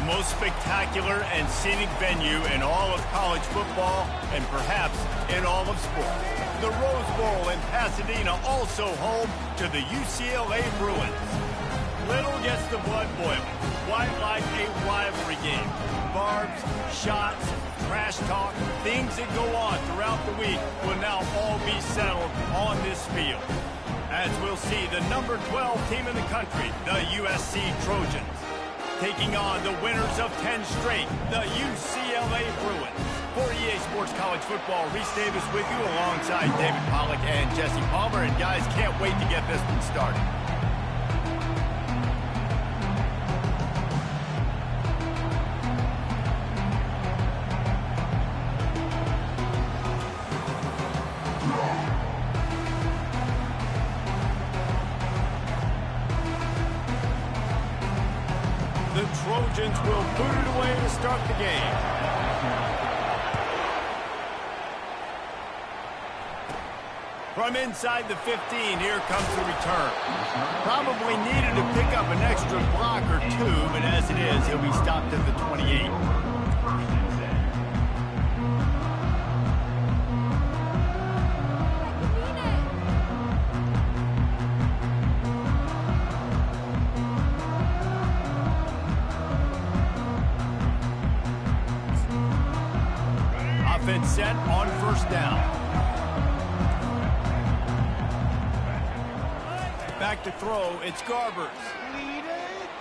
most spectacular and scenic venue in all of college football and perhaps in all of sports. The Rose Bowl in Pasadena, also home to the UCLA Bruins. Little gets the blood boiling. Quite like a rivalry game. Barbs, shots, trash talk, things that go on throughout the week will now all be settled on this field. As we'll see, the number 12 team in the country, the USC Trojans, taking on the winners of 10 straight, the UCLA Bruins. For EA Sports College Football, Reese Davis with you alongside David Pollack and Jesse Palmer. And guys, can't wait to get this one started. The Trojans will boot it away to start the game. From inside the 15, here comes the return. Probably needed to pick up an extra block or two, but as it is, he'll be stopped at the 28. Offense set on first down. Back to throw, it's Garbers.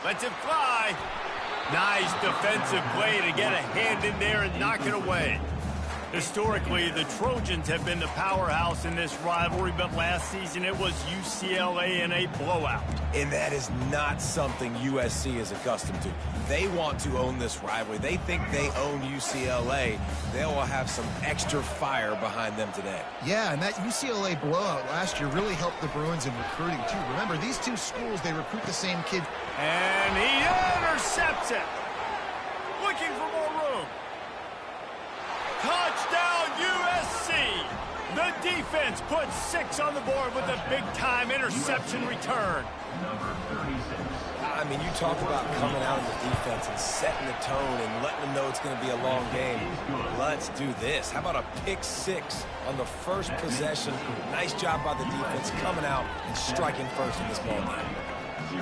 Lets it fly. Nice defensive play to get a hand in there and knock it away. Historically, the Trojans have been the powerhouse in this rivalry, but last season it was UCLA in a blowout. And that is not something USC is accustomed to. They want to own this rivalry. They think they own UCLA. They will have some extra fire behind them today. Yeah, and that UCLA blowout last year really helped the Bruins in recruiting, too. Remember, these two schools, they recruit the same kid. And he intercepts it. Looking for more room. Touchdown, USC! The defense puts 6 on the board with a big-time interception return. I mean, you talk about coming out of the defense and setting the tone and letting them know it's going to be a long game. Let's do this. How about a pick 6 on the first possession? Nice job by the defense coming out and striking first in this ball game.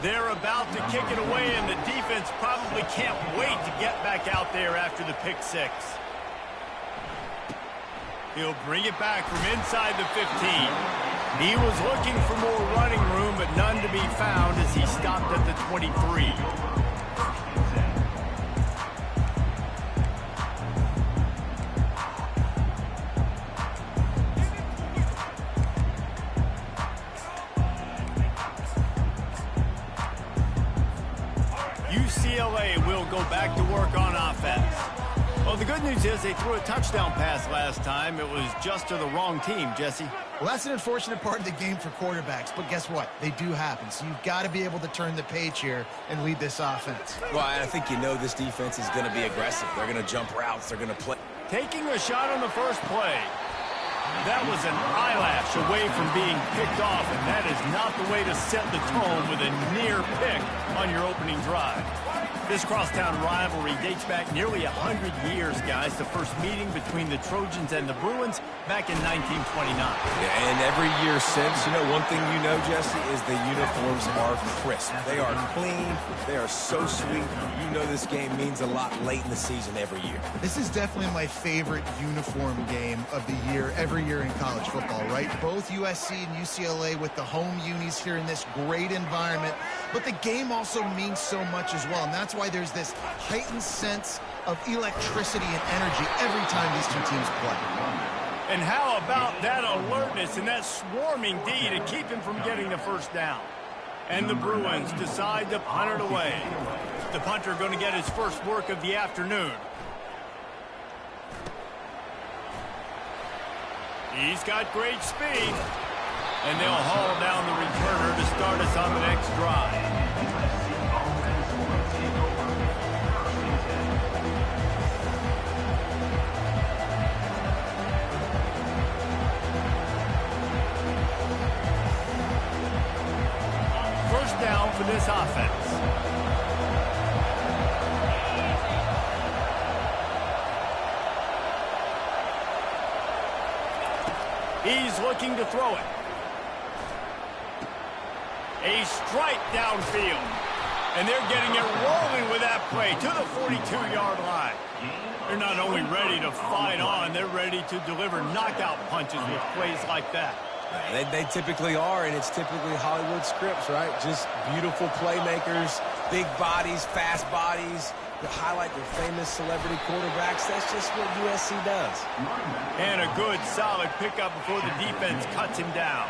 They're about to kick it away, and the defense probably can't wait to get back out there after the pick 6. He'll bring it back from inside the 15. He was looking for more running room, but none to be found as he stopped at the 23. UCLA will go back to work on offense. Well, the good news is they threw a touchdown pass last time. It was just to the wrong team, Jesse. Well, that's an unfortunate part of the game for quarterbacks, but guess what? They do happen, so you've got to be able to turn the page here and lead this offense. Well, I think you know this defense is going to be aggressive. They're going to jump routes. They're going to play. Taking a shot on the first play. That was an eyelash away from being picked off, and that is not the way to set the tone with a near pick on your opening drive. This crosstown rivalry dates back nearly 100 years, guys. The first meeting between the Trojans and the Bruins back in 1929. Yeah, and every year since, you know, one thing you know, Jesse, is the uniforms are crisp. They are clean. They are so sweet. You know this game means a lot late in the season every year. This is definitely my favorite uniform game of the year, every year in college football, right? Both USC and UCLA with the home unis here in this great environment. But the game also means so much as well, and that's why there's this heightened sense of electricity and energy every time these two teams play. And how about that alertness and that swarming D to keep him from getting the first down? And the Bruins decide to punt it away. The punter going to get his first work of the afternoon. He's got great speed. And they'll haul down the returner to start us on the next drive. First down for this offense. He's looking to throw it. A strike downfield. And they're getting it rolling with that play to the 42-yard line. They're not only ready to fight on, they're ready to deliver knockout punches with plays like that. They typically are, and it's typically Hollywood scripts, right? Just beautiful playmakers, big bodies, fast bodies, that highlight their famous celebrity quarterbacks. That's just what USC does. And a good, solid pickup before the defense cuts him down.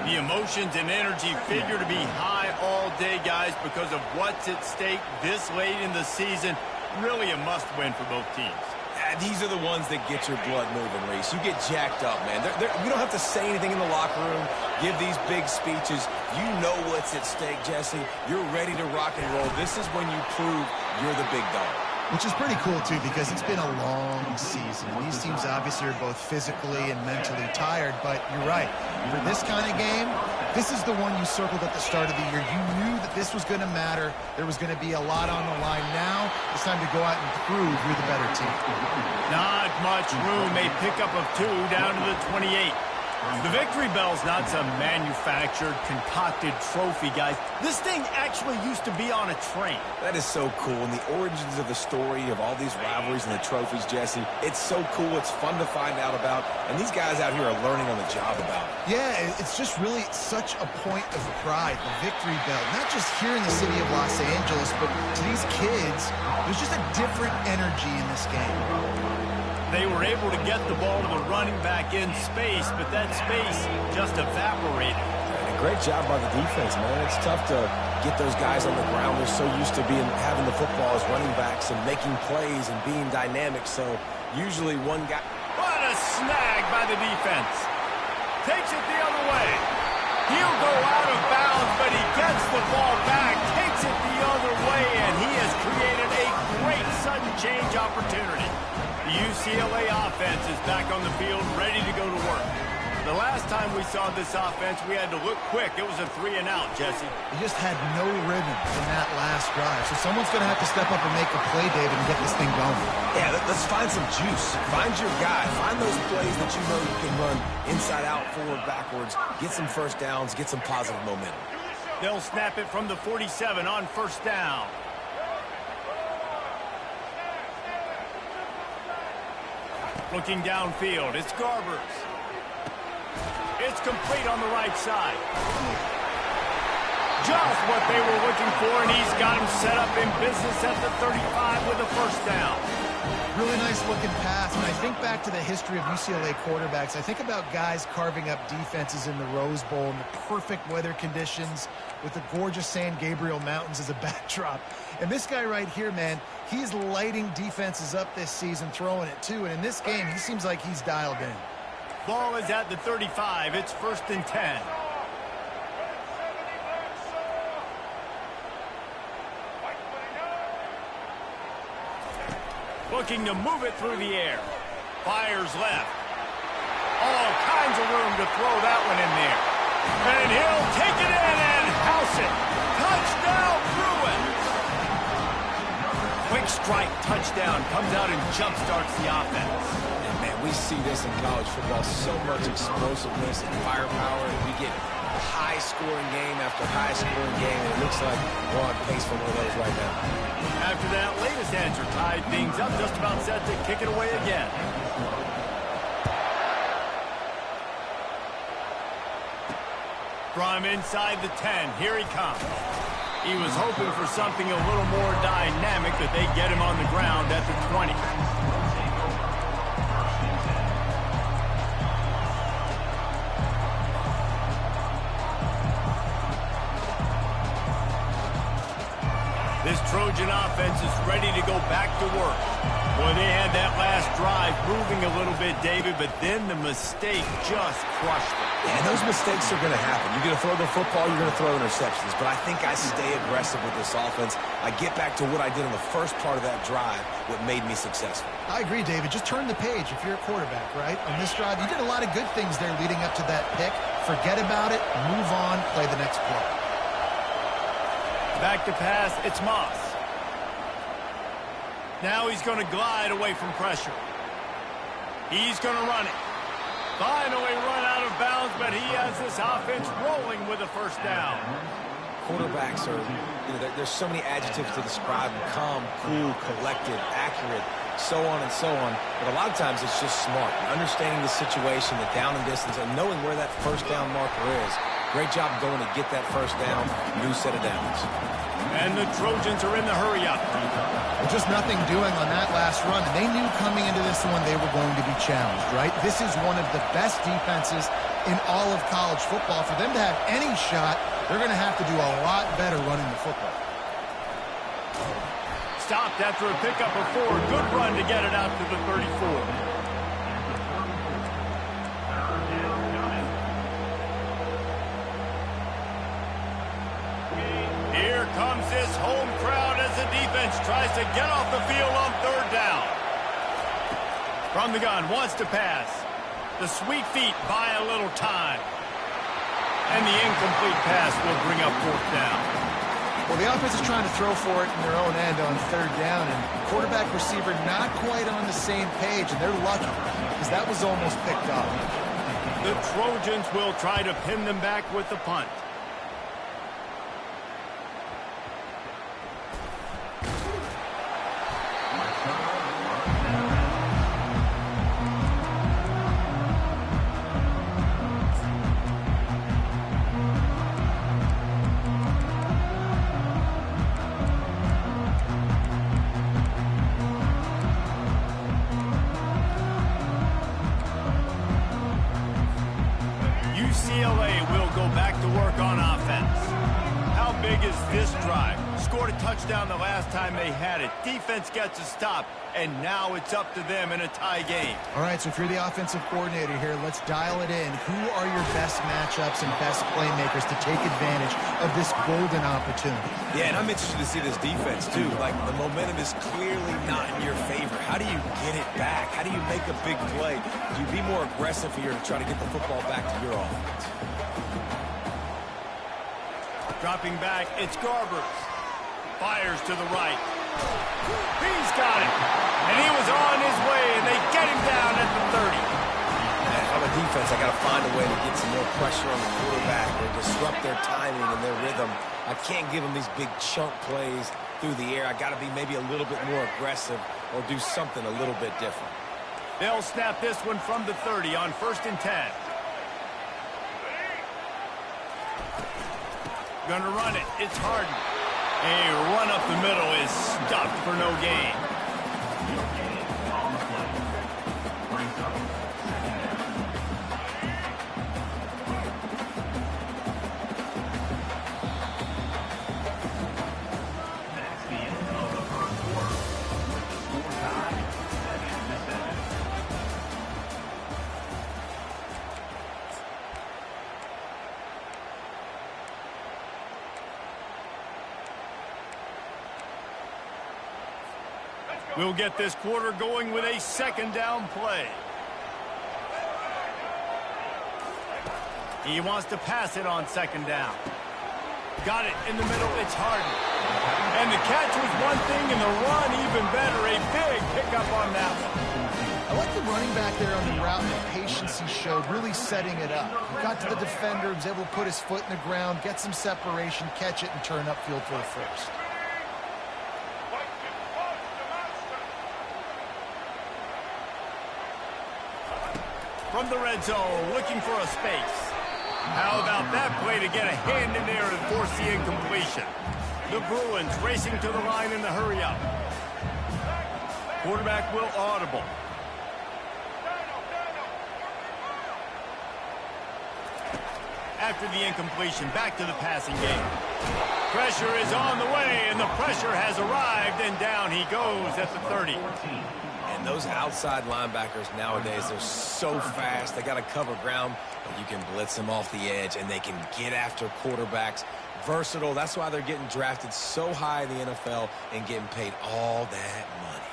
The emotions and energy figure to be high all day, guys, because of what's at stake this late in the season. Really a must-win for both teams. These are the ones that get your blood moving, Reese. You get jacked up, man. You don't have to say anything in the locker room, give these big speeches. You know what's at stake, Jesse. You're ready to rock and roll. This is when you prove you're the big dog. Which is pretty cool, too, because it's been a long season. And these teams obviously are both physically and mentally tired, but you're right. For this kind of game, this is the one you circled at the start of the year. You knew that this was going to matter. There was going to be a lot on the line. Now it's time to go out and prove you're the better team. Not much room. A pickup of 2 down to the 28. The victory bell's not some manufactured, concocted trophy, guys. This thing actually used to be on a train. That is so cool. And the origins of the story of all these rivalries and the trophies, Jesse, it's so cool. It's fun to find out about. And these guys out here are learning on the job about it. Yeah, it's just really such a point of pride, the victory bell. Not just here in the city of Los Angeles, but to these kids, there's just a different energy in this game. They were able to get the ball to the running back in space, but that space just evaporated. And a great job by the defense, man. It's tough to get those guys on the ground. They're so used to having the football as running backs and making plays and being dynamic. So usually one guy... What a snag by the defense. Takes it the other way. He'll go out of bounds, but he gets the ball back, takes it the other way, and he has created a great sudden change opportunity. The UCLA offense is back on the field, ready to go to work. The last time we saw this offense, we had to look quick. It was a 3-and-out, Jesse. He just had no rhythm in that last drive. So someone's going to have to step up and make a play, David, and get this thing going. Yeah, let's find some juice. Find your guy. Find those plays that you know you can run inside out, forward, backwards. Get some first downs. Get some positive momentum. They'll snap it from the 47 on first down. Looking downfield, it's Garbers. It's complete on the right side. Just what they were looking for, and he's got him set up in business at the 35 with a first down. Really nice looking pass. When I think back to the history of UCLA quarterbacks, I think about guys carving up defenses in the Rose Bowl in the perfect weather conditions with the gorgeous San Gabriel Mountains as a backdrop. And this guy right here, man, he's lighting defenses up this season, throwing it too. And in this game, he seems like he's dialed in. Ball is at the 35. It's 1st and 10. Looking to move it through the air. Fires left. All kinds of room to throw that one in there. And he'll take it in and house it. Touchdown, Bruins! Quick strike touchdown comes out and jumpstarts the offense. And man, we see this in college football. So much explosiveness and firepower. And we get high-scoring game after high-scoring game. And it looks like we're on pace for one of those right now. After that latest answer tied things up, just about set to kick it away again. From inside the 10, here he comes. He was hoping for something a little more dynamic, but they get him on the ground at the 20. This Trojan offense is ready to go back to work. Boy, they had that last drive moving a little bit, David, but then the mistake just crushed them. Yeah, those mistakes are going to happen. You're going to throw the football, you're going to throw interceptions. But I think I stay aggressive with this offense. I get back to what I did in the first part of that drive, what made me successful. I agree, David. Just turn the page if you're a quarterback, right? On this drive, you did a lot of good things there leading up to that pick. Forget about it, move on, play the next play. Back to pass, it's Moss. Now he's going to glide away from pressure. He's going to run it. Finally run out of bounds, but he has this offense rolling with a first down. Quarterbacks are, there's so many adjectives to describe them: calm, cool, collected, accurate, so on and so on. But a lot of times it's just smart, understanding the situation, the down and distance, and knowing where that first down marker is. Great job going to get that first down, new set of downs. And the Trojans are in the hurry-up. Just nothing doing on that last run, and they knew coming into this one they were going to be challenged, right? This is one of the best defenses in all of college football. For them to have any shot, they're going to have to do a lot better running the football. Stopped after a pickup of 4. Good run to get it out to the 34. Here comes this home crowd as the defense tries to get off the field on third down. From the gun, wants to pass. The sweet feet buy a little time. And the incomplete pass will bring up fourth down. Well, the offense is trying to throw for it in their own end on third down, and quarterback receiver not quite on the same page, and they're lucky because that was almost picked up. The Trojans will try to pin them back with the punt. UCLA will go back to work on offense. How big is this drive? Scored a touchdown the last time they had it. Defense gets a stop, and now it's up to them in a tie game. All right, so if you're the offensive coordinator here, let's dial it in. Who are your best matchups and best playmakers to take advantage of this golden opportunity? Yeah, and I'm interested to see this defense, too. Like, the momentum is clearly not in your favor. How do you get it back? How do you make a big play? Do you be more aggressive here to try to get the football back to your offense? Dropping back, it's Garbers. Fires to the right. He's got it. And he was on his way, and they get him down at the 30. And on the defense, I got to find a way to get some more pressure on the quarterback or disrupt their timing and their rhythm. I can't give them these big chunk plays through the air. I got to be maybe a little bit more aggressive or do something a little bit different. They'll snap this one from the 30 on 1st and 10. Gonna run it. It's Harden. A run up the middle is stuffed for no gain. We'll get this quarter going with a second down play. He wants to pass it on second down. Got it in the middle. It's Harden. And the catch was one thing, and the run even better. A big pickup on that one. I like the running back there on the route and the patience he showed, really setting it up. He got to the defender, was able to put his foot in the ground, get some separation, catch it, and turn upfield for a first. From the red zone, looking for a space. How about that play to get a hand in there and force the incompletion? The Bruins racing to the line in the hurry-up. Quarterback will audible. After the incompletion, back to the passing game. Pressure is on the way, and the pressure has arrived, and down he goes at the 30. And those outside linebackers nowadays, they're so fast. They got to cover ground, but you can blitz them off the edge, and they can get after quarterbacks. Versatile. That's why they're getting drafted so high in the NFL and getting paid all that money.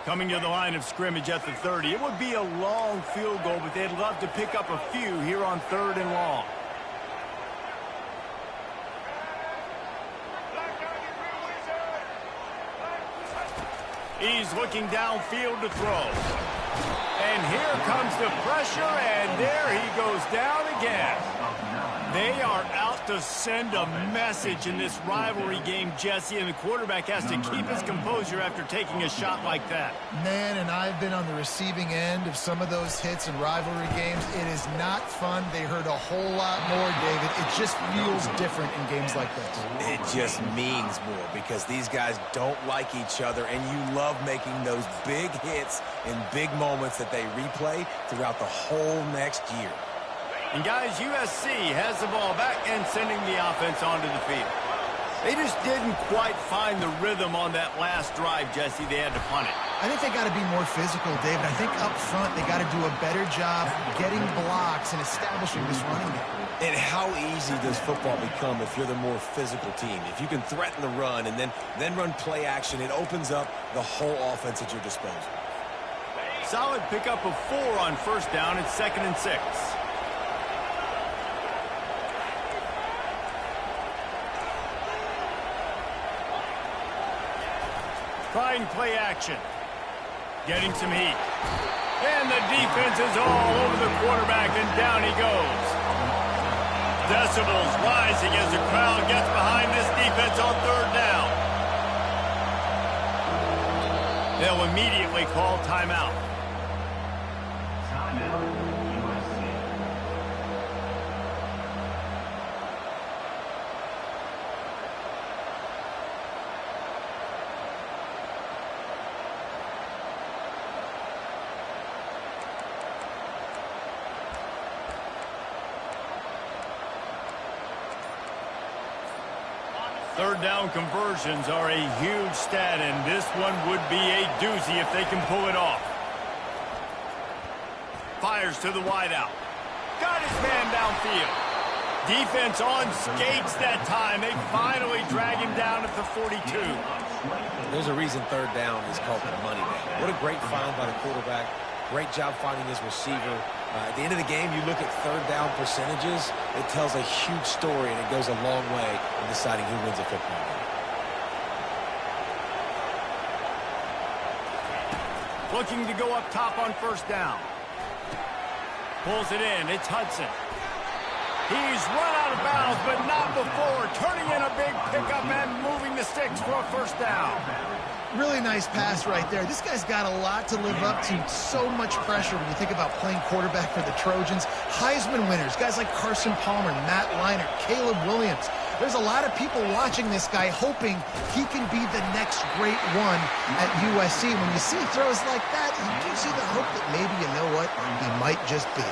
Coming to the line of scrimmage at the 30. It would be a long field goal, but they'd love to pick up a few here on 3rd and long. He's looking downfield to throw. And here comes the pressure, and there he goes down again. They are out to send a message in this rivalry game, Jesse, and the quarterback has to keep his composure after taking a shot like that. Man, and I've been on the receiving end of some of those hits in rivalry games. It is not fun. They hurt a whole lot more, David. It just feels different in games like this. It just means more because these guys don't like each other, and you love making those big hits in big moments that they replay throughout the whole next year. And guys, USC has the ball back and sending the offense onto the field. They just didn't quite find the rhythm on that last drive, Jesse. They had to punt it. I think they got to be more physical, David. I think up front they got to do a better job getting blocks and establishing this running game. And how easy does football become if you're the more physical team? If you can threaten the run and then run play action, it opens up the whole offense at your disposal. Solid pickup of 4 on first down. It's 2nd and 6. Trying play action. Getting some heat. And the defense is all over the quarterback, and down he goes. Decibels rising as the crowd gets behind this defense on 3rd down. They'll immediately call timeout. Third down conversions are a huge stat, and this one would be a doozy if they can pull it off. Fires to the wideout. Got his man downfield. Defense on skates that time. They finally drag him down at the 42. There's a reason 3rd down is called the money down. What a great find by the quarterback. Great job finding his receiver. At the end of the game, you look at 3rd down percentages. It tells a huge story, and it goes a long way in deciding who wins a football game. Looking to go up top on first down. Pulls it in. It's Hudson. He's run out of bounds, but not before. Turning in a big pickup and moving the sticks for a first down. Really nice pass right there. This guy's got a lot to live up to. So much pressure when you think about playing quarterback for the Trojans. Heisman winners, guys like Carson Palmer, Matt Leinart, Caleb Williams. There's a lot of people watching this guy hoping he can be the next great one at USC. When you see throws like that, you do see the hope that maybe, you know what, he might just be.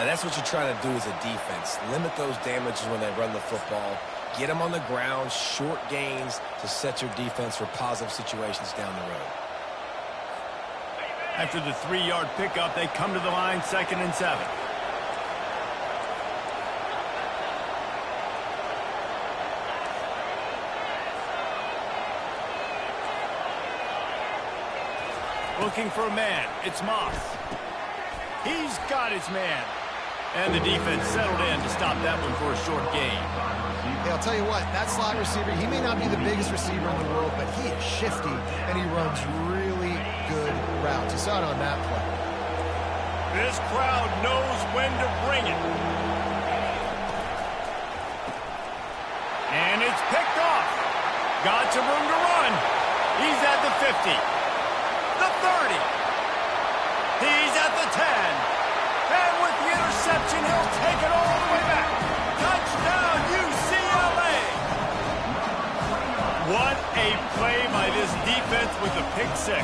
Now, that's what you're trying to do as a defense. Limit those damages when they run the football. Get them on the ground, short gains to set your defense for positive situations down the road. After the 3-yard pickup, they come to the line, 2nd and 7. Looking for a man. It's Moss. He's got his man. And the defense settled in to stop that one for a short gain. Hey, I'll tell you what, that slot receiver, he may not be the biggest receiver in the world, but he is shifty, and he runs really good routes. You saw it on that play. This crowd knows when to bring it. And it's picked off. Got some room to run. He's at the 50. The 30. He's at the 10. And with the interception, he'll take it all the way back. Touchdown, UCLA! What a play by this defense with a pick 6.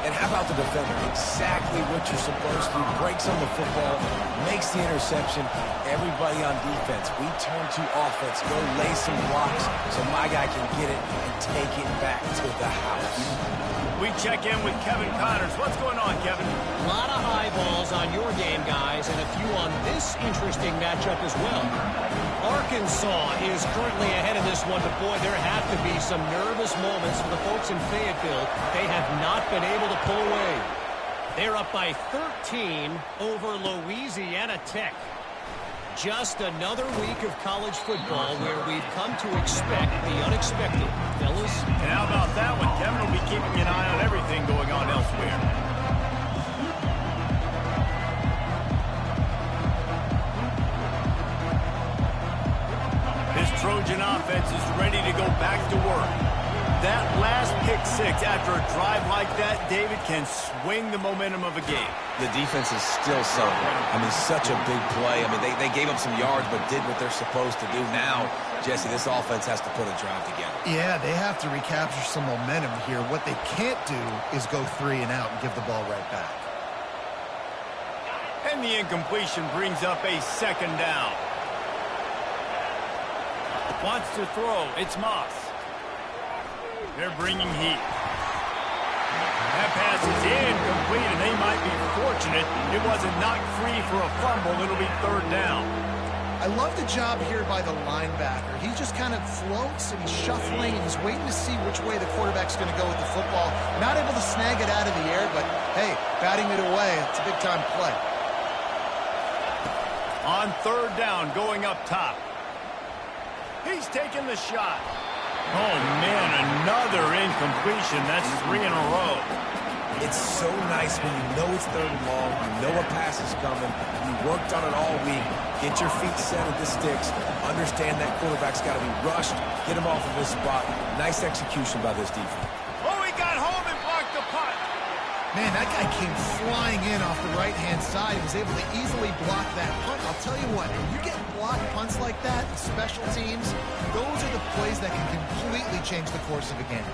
And how about the defender? Exactly what you're supposed to. Breaks on the football, makes the interception. Everybody on defense, we turn to offense. Go lay some blocks so my guy can get it and take it back to the house. We check in with Kevin Connors. What's going on, Kevin? A lot of eyeballs on your game, guys, and a few on this interesting matchup as well. Arkansas is currently ahead of this one, but boy, there have to be some nervous moments for the folks in Fayetteville. They have not been able to pull away. They're up by 13 over Louisiana Tech. Just another week of college football where we've come to expect the unexpected, fellas. And how about that one? Kevin will be keeping an eye on everything going on elsewhere. This Trojan offense is ready to go back to work. That last pick six after a drive like that, David, can swing the momentum of a game. The defense is still celebrating. I mean, such a big play. I mean, they gave up some yards but did what they're supposed to do. Now, Jesse, this offense has to put a drive together. Yeah, they have to recapture some momentum here. What they can't do is go 3 and out and give the ball right back. And the incompletion brings up a second down. Wants to throw. It's Moss. They're bringing heat. That pass is incomplete, and they might be fortunate it wasn't knocked free for a fumble. It'll be third down. I love the job here by the linebacker. He just kind of floats and he's shuffling and he's waiting to see which way the quarterback's going to go with the football. Not able to snag it out of the air, but hey, batting it away, it's a big-time play. On third down, going up top. He's taking the shot. Oh, man, another incompletion. That's 3 in a row. It's so nice when you know it's third and long, you know a pass is coming, you worked on it all week, get your feet set at the sticks, understand that quarterback's got to be rushed, get him off of his spot. Nice execution by this defense. Oh, he got home and blocked the punt. Man, that guy came flying in off the right-hand side. He was able to easily block that punt. I'll tell you what, when you get blocked punts like that in special teams, those are the plays that can completely change the course of a game.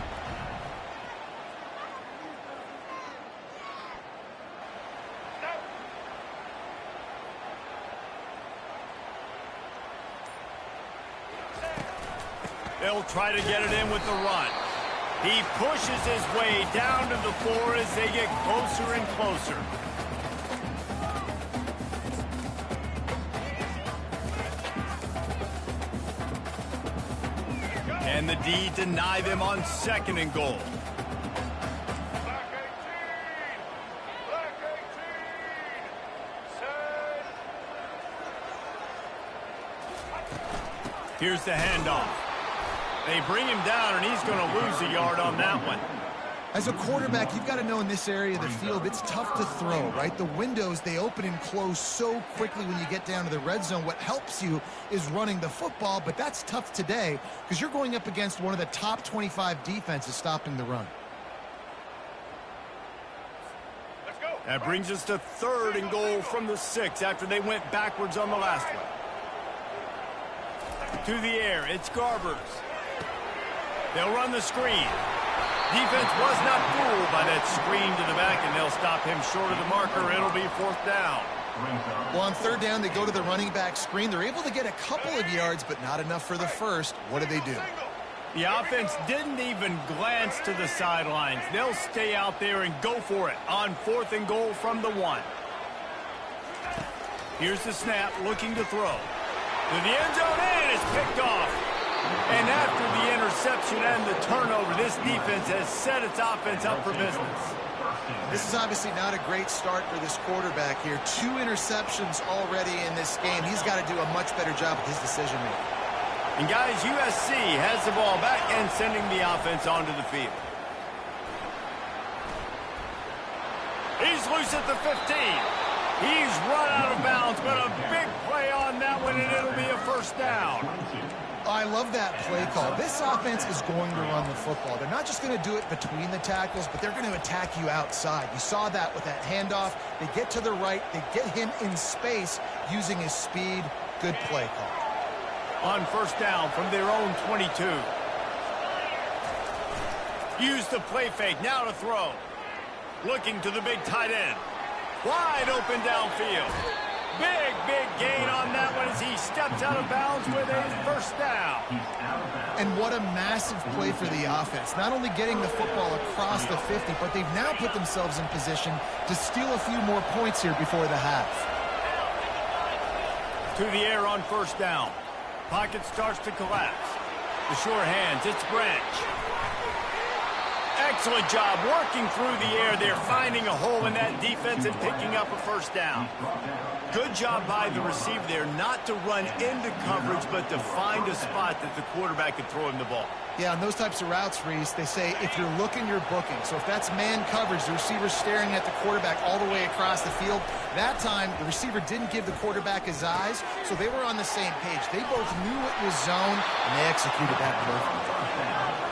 They'll try to get it in with the run. He pushes his way down to the floor as they get closer and closer. And the D deny them on second and goal. Here's the handoff. They bring him down, and he's going to lose a yard on that one. As a quarterback, you've got to know in this area of the field, it's tough to throw, right? The windows, they open and close so quickly when you get down to the red zone. What helps you is running the football, but that's tough today because you're going up against one of the top 25 defenses stopping the run. Let's go. That brings us to third and goal from the 6 after they went backwards on the last one. To the air, it's Garbers. They'll run the screen. Defense was not fooled by that screen to the back, and they'll stop him short of the marker. It'll be fourth down. Well, on third down, they go to the running back screen. They're able to get a couple of yards, but not enough for the first. What do? The offense didn't even glance to the sidelines. They'll stay out there and go for it on fourth and goal from the 1. Here's the snap, looking to throw. To the end zone, and it's picked off. And after the interception and the turnover, this defense has set its offense up for business. This is obviously not a great start for this quarterback here. 2 interceptions already in this game. He's got to do a much better job with his decision-making. And guys, USC has the ball back and sending the offense onto the field. He's loose at the 15. He's run out of bounds, but a big play on that one, and it'll be a first down. I love that play call. This offense is going to run the football. They're not just going to do it between the tackles, but they're going to attack you outside. You saw that with that handoff. They get to the right. They get him in space using his speed. Good play call. On first down from their own 22. Use the play fake. Now to throw. Looking to the big tight end. Wide open downfield. Big gain on that one as he steps out of bounds with a first down. And what a massive play for the offense. Not only getting the football across the 50, but they've now put themselves in position to steal a few more points here before the half. To the air on first down. Pocket starts to collapse. The sure hands, it's Branch. Excellent job working through the air there, finding a hole in that defense and picking up a first down. Good job by the receiver there, not to run into coverage, but to find a spot that the quarterback could throw him the ball. Yeah, on those types of routes, Reese, they say if you're looking, you're booking. So if that's man coverage, the receiver's staring at the quarterback all the way across the field. That time, the receiver didn't give the quarterback his eyes, so they were on the same page. They both knew it was zone, and they executed that perfectly.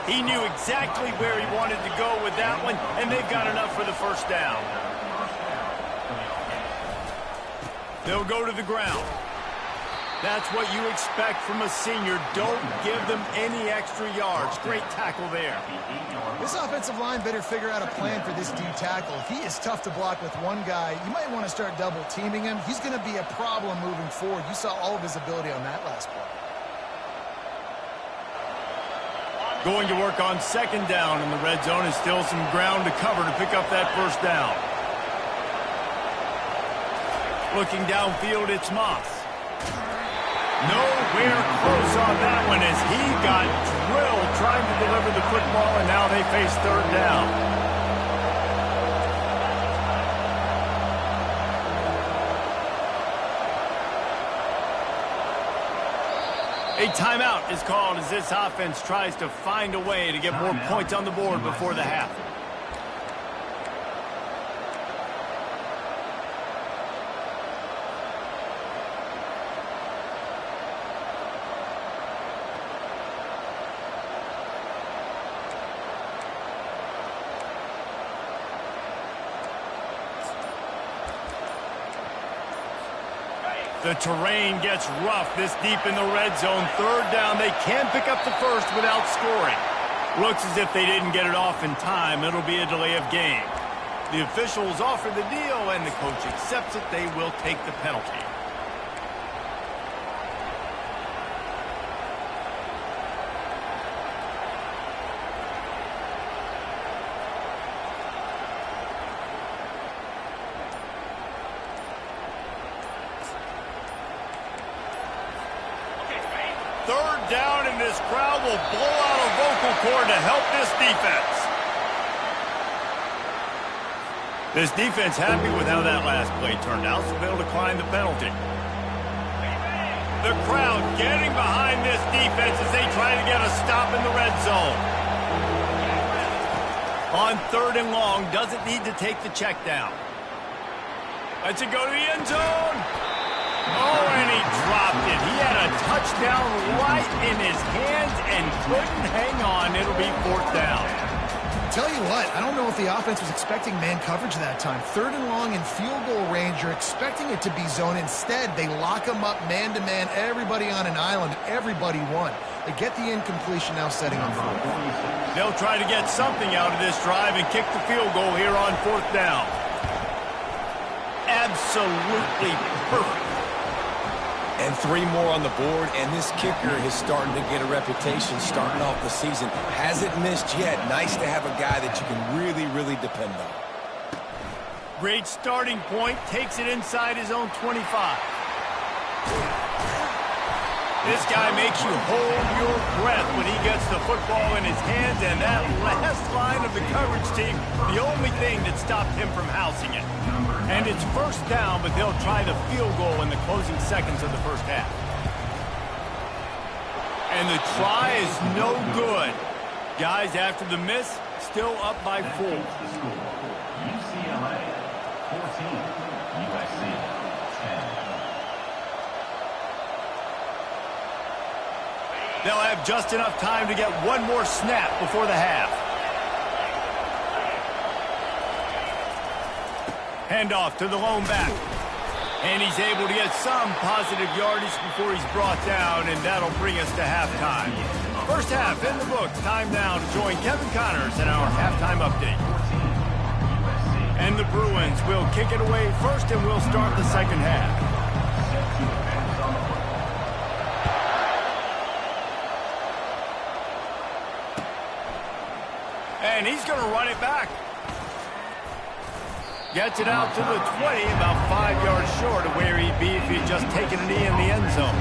He knew exactly where he wanted to go with that one, and they've got enough for the first down. They'll go to the ground. That's what you expect from a senior. Don't give them any extra yards. Great tackle there. This offensive line better figure out a plan for this D tackle. If he is tough to block with one guy, you might want to start double teaming him. He's going to be a problem moving forward. You saw all of his ability on that last play. Going to work on second down in the red zone, and still some ground to cover to pick up that first down. Looking downfield, it's Moss. Nowhere close on that one as he got drilled trying to deliver the football, and now they face third down. A timeout is called as this offense tries to find a way to get more points on the board before the half. The terrain gets rough this deep in the red zone. Third down, they can pick up the first without scoring. Looks as if they didn't get it off in time. It'll be a delay of game. The officials offer the deal, and the coach accepts it. They will take the penalty. Third down, and this crowd will blow out a vocal cord to help this defense. This defense happy with how that last play turned out, so they'll decline the penalty. The crowd getting behind this defense as they try to get a stop in the red zone. On third and long, doesn't need to take the check down. Lets it go to the end zone. Oh, and he dropped it. He had a touchdown right in his hands and couldn't hang on. It'll be fourth down. Tell you what, I don't know if the offense was expecting man coverage that time. Third and long in field goal range, you're expecting it to be zone. Instead, they lock them up man-to-man, everybody on an island, everybody won. They get the incompletion now setting on fourth. They'll try to get something out of this drive and kick the field goal here on fourth down. Absolutely perfect. And 3 more on the board, and this kicker is starting to get a reputation starting off the season. Hasn't missed yet. Nice to have a guy that you can really, really depend on. Great starting point. Takes it inside his own 25. This guy makes you hold your breath when he gets the football in his hands, and that last line of the coverage team, the only thing that stopped him from housing it. And it's first down, but they'll try the field goal in the closing seconds of the first half. And the try is no good. Guys, after the miss, still up by 4. UCLA 14, USC 10. They'll have just enough time to get one more snap before the half. Handoff to the lone back. And he's able to get some positive yardage before he's brought down, and that'll bring us to halftime. First half in the books. Time now to join Kevin Connors in our halftime update. And the Bruins will kick it away first, and we'll start the second half. And he's going to run it back. Gets it out to the 20, about 5 yards short of where he'd be if he'd just taken a knee in the end zone.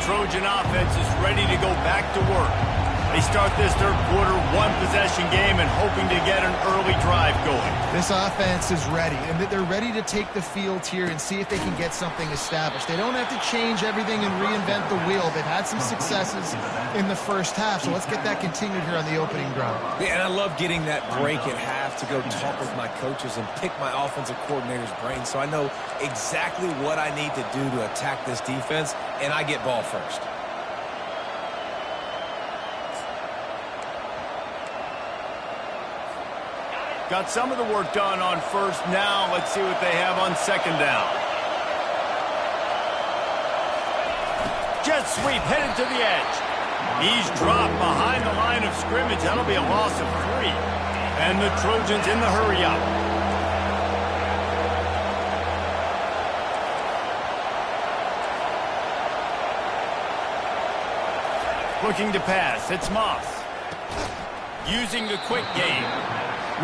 Trojan offense is ready to go back to work. They start this third quarter one-possession game and hoping to get an early drive going. This offense is ready, and they're ready to take the field here and see if they can get something established. They don't have to change everything and reinvent the wheel. They've had some successes in the first half, so let's get that continued here on the opening drive. Yeah, and I love getting that break at half to go talk with my coaches and pick my offensive coordinator's brain so I know exactly what I need to do to attack this defense, and I get ball first. Got some of the work done on first. Now let's see what they have on second down. Jet sweep headed to the edge. He's dropped behind the line of scrimmage. That'll be a loss of 3. And the Trojans in the hurry up. Looking to pass. It's Moss. Using the quick game.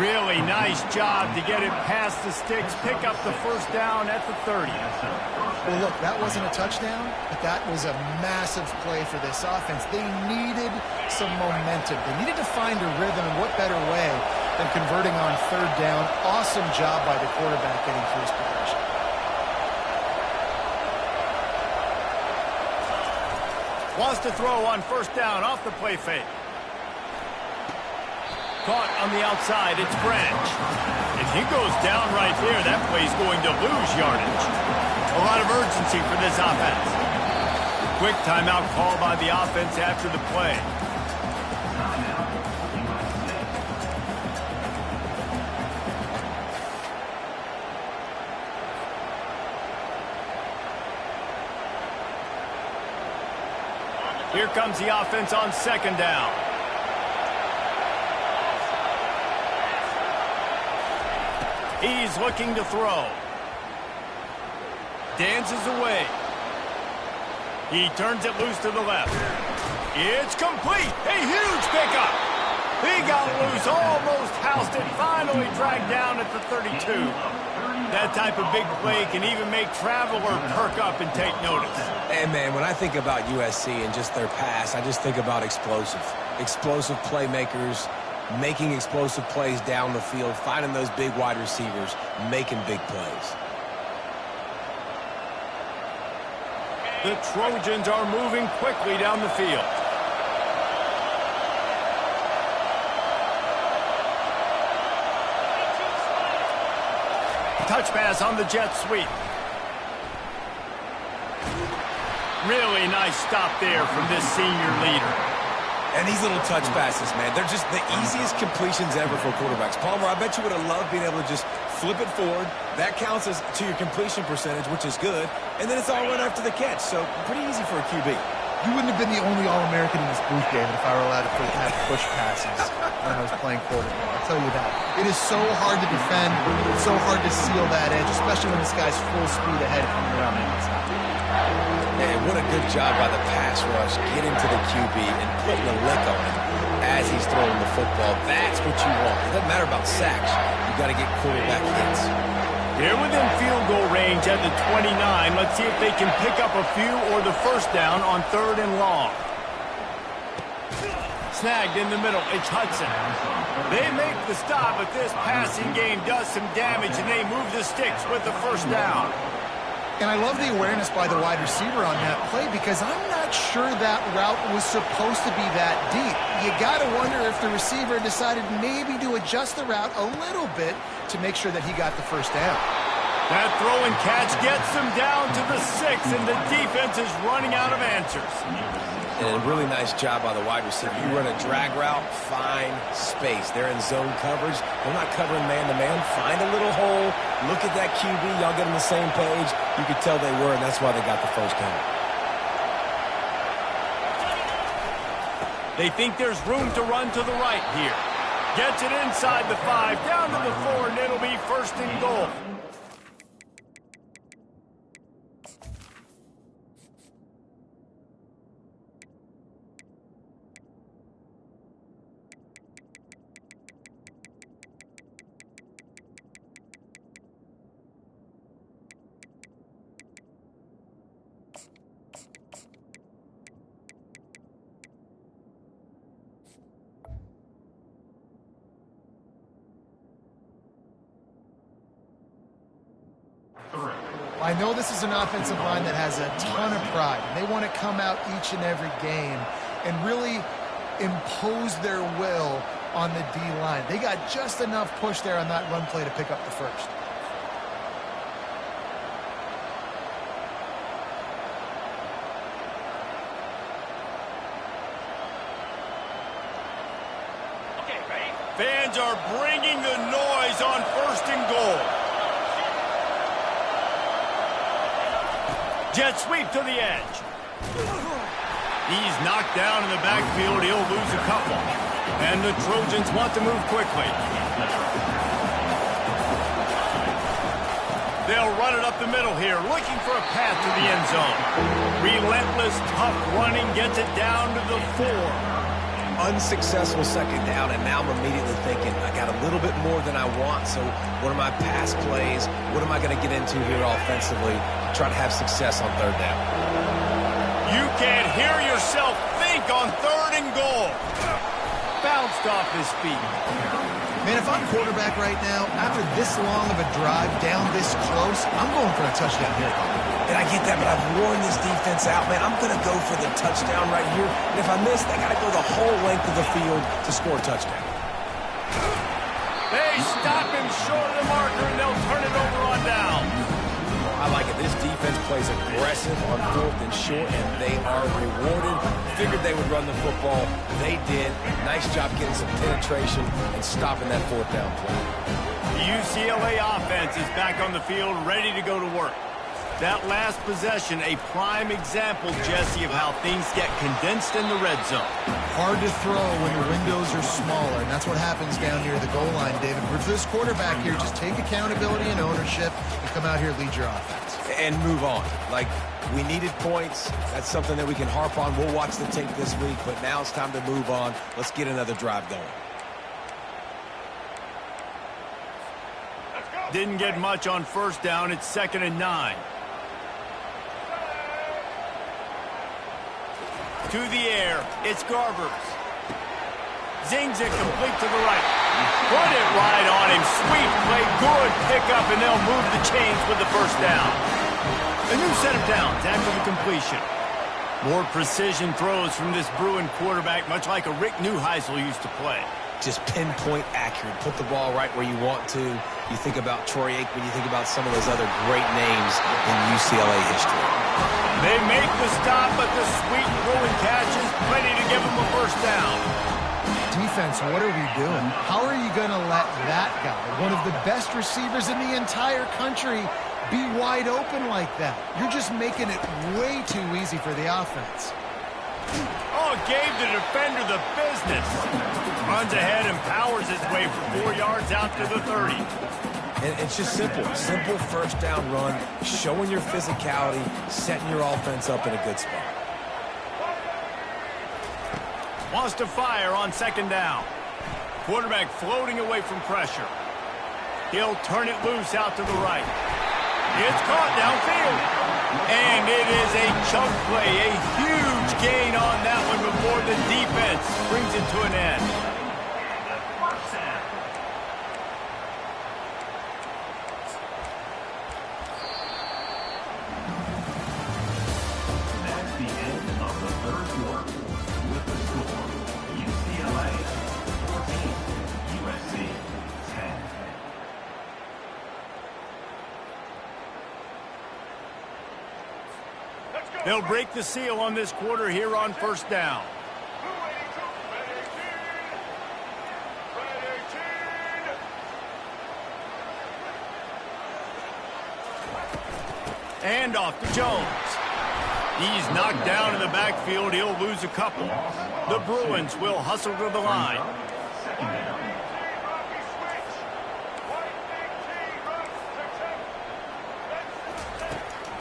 Really nice job to get it past the sticks, pick up the first down at the 30. Well, look, that wasn't a touchdown, but that was a massive play for this offense. They needed some momentum. They needed to find a rhythm, and what better way than converting on third down. Awesome job by the quarterback getting through his progression. Wants to throw on first down off the play fake. Caught on the outside, it's Branch. If he goes down right there, that play's going to lose yardage. A lot of urgency for this offense. Quick timeout call by the offense after the play. Here comes the offense on second down. He's looking to throw. Dances away. He turns it loose to the left. It's complete. A huge pickup. He got loose, almost housed it, finally dragged down at the 32. That type of big play can even make Traveler perk up and take notice. Hey, man, when I think about USC and just their pass, I just think about explosive. Explosive playmakers, making explosive plays down the field, finding those big wide receivers, making big plays. The Trojans are moving quickly down the field. Touch pass on the jet sweep. Really nice stop there from this senior leader. And these little touch passes, man, they're just the easiest completions ever for quarterbacks. Palmer, I bet you would have loved being able to just flip it forward. That counts as to your completion percentage, which is good. And then it's all run after the catch, so pretty easy for a QB. You wouldn't have been the only All-American in this booth, David, if I were allowed to have push passes when I was playing quarterback. I'll tell you that. It is so hard to defend. It's so hard to seal that edge, especially when this guy's full speed ahead coming around the outside. Man, what a good job by the pass rush, getting to the QB and putting a lick on him as he's throwing the football. That's what you want. It doesn't matter about sacks. You got to get quarterback hits. They're within field goal range at the 29. Let's see if they can pick up a few or the first down on third and long. Snagged in the middle. It's Hudson. They make the stop, but this passing game does some damage, and they move the sticks with the first down. And I love the awareness by the wide receiver on that play because I'm not sure that route was supposed to be that deep. You got to wonder if the receiver decided maybe to adjust the route a little bit to make sure that he got the first down. That throw and catch gets them down to the 6, and the defense is running out of answers. And a really nice job by the wide receiver. You run a drag route, find space. They're in zone coverage. They're not covering man-to-man. Find a little hole. Look at that QB. Y'all get on the same page. You could tell they were, and that's why they got the first down. They think there's room to run to the right here. Gets it inside the 5, down to the 4, and it'll be first and goal. I know this is an offensive line that has a ton of pride. They want to come out each and every game and really impose their will on the D-line. They got just enough push there on that run play to pick up the first. Fans are bringing the noise on 1st and goal. Jet sweep to the edge. He's knocked down in the backfield. He'll lose a couple. And the Trojans want to move quickly. They'll run it up the middle here, looking for a path to the end zone. Relentless, tough running gets it down to the 4. Unsuccessful second down, and now I'm immediately thinking, I got a little bit more than I want, so what are my pass plays? What am I going to get into here offensively to try to have success on 3rd down? You can't hear yourself think on 3rd and goal. Bounced off his feet. Man, if I'm quarterback right now, after this long of a drive down this close, I'm going for a touchdown here. And I get that, but I've worn this defense out, man. I'm going to go for the touchdown right here. And if I miss, I got to go the whole length of the field to score a touchdown. They stop him short of the marker, and they'll turn it over on down. I like it. This defense plays aggressive on 4th and short, and they are rewarded. Figured they would run the football. They did. Nice job getting some penetration and stopping that 4th down play. The UCLA offense is back on the field, ready to go to work. That last possession, a prime example, Jesse, of how things get condensed in the red zone. Hard to throw when the windows are smaller, and that's what happens down near the goal line, David. For this quarterback here, just take accountability and ownership and come out here and lead your offense. And move on. Like, we needed points. That's something that we can harp on. We'll watch the tape this week, but now it's time to move on. Let's get another drive going. Didn't get much on 1st down. It's 2nd and 9. To the air, it's Garbers. Zings it complete to the right. Put it right on him. Sweet play, good pickup, and they'll move the chains with the 1st down. A new set of downs after the completion. More precision throws from this Bruin quarterback, much like a Rick Neuheisel used to play. Just pinpoint accurate. Put the ball right where you want to. You think about Troy Aikman, you think about some of those other great names in UCLA history. They make the stop, but the sweet Bruin catch is plenty to give them a 1st down. Defense, what are we doing? How are you going to let that guy, one of the best receivers in the entire country, be wide open like that? You're just making it way too easy for the offense. Oh, gave the defender the business. Runs ahead and powers his way for 4 yards out to the 30. And it's just simple. Simple 1st down run, showing your physicality, setting your offense up in a good spot. Wants to fire on 2nd down. Quarterback floating away from pressure. He'll turn it loose out to the right. It's caught downfield. And it is a chunk play, a huge gain on that one before the defense brings it to an end. That's the end of the 3rd quarter. With the score, UCLA 14, USC 10. They'll break the seal on this quarter here on 1st down. And off to Jones. He's knocked down in the backfield. He'll lose a couple. The Bruins will hustle to the line.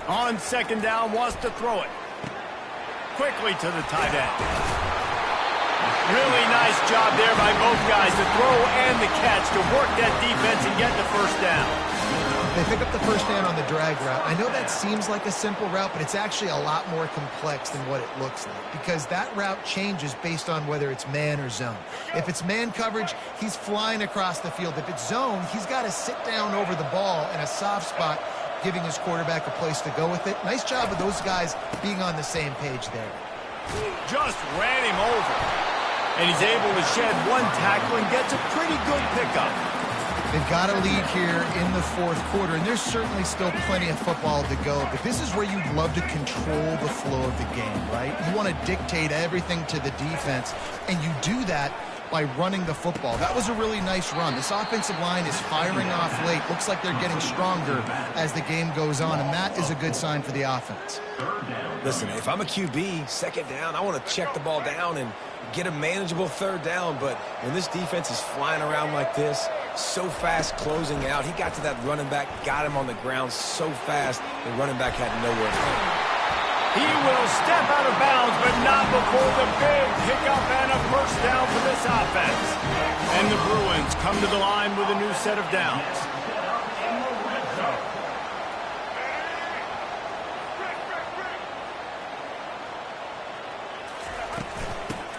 On 2nd down, wants to throw it. Quickly to the tight end. Really nice job there by both guys, the throw and the catch, to work that defense and get the 1st down. They pick up the 1st down on the drag route. I know that seems like a simple route, but it's actually a lot more complex than what it looks like, because that route changes based on whether it's man or zone. If it's man coverage, he's flying across the field. If it's zone, he's got to sit down over the ball in a soft spot giving his quarterback a place to go with it. Nice job of those guys being on the same page there. Just ran him over. And he's able to shed one tackle and gets a pretty good pickup. They've got a lead here in the fourth quarter, and there's certainly still plenty of football to go, but this is where you'd love to control the flow of the game, right? You want to dictate everything to the defense, and you do that by running the football. That was a really nice run. This offensive line is firing off late. Looks like they're getting stronger as the game goes on, and that is a good sign for the offense. Listen, if I'm a QB, second down, I want to check the ball down and get a manageable third down, but when this defense is flying around like this, so fast closing out, he got to that running back, got him on the ground so fast, the running back had nowhere to go. He will step out of bounds, but not before the big pickup and a first down for this offense. And the Bruins come to the line with a new set of downs.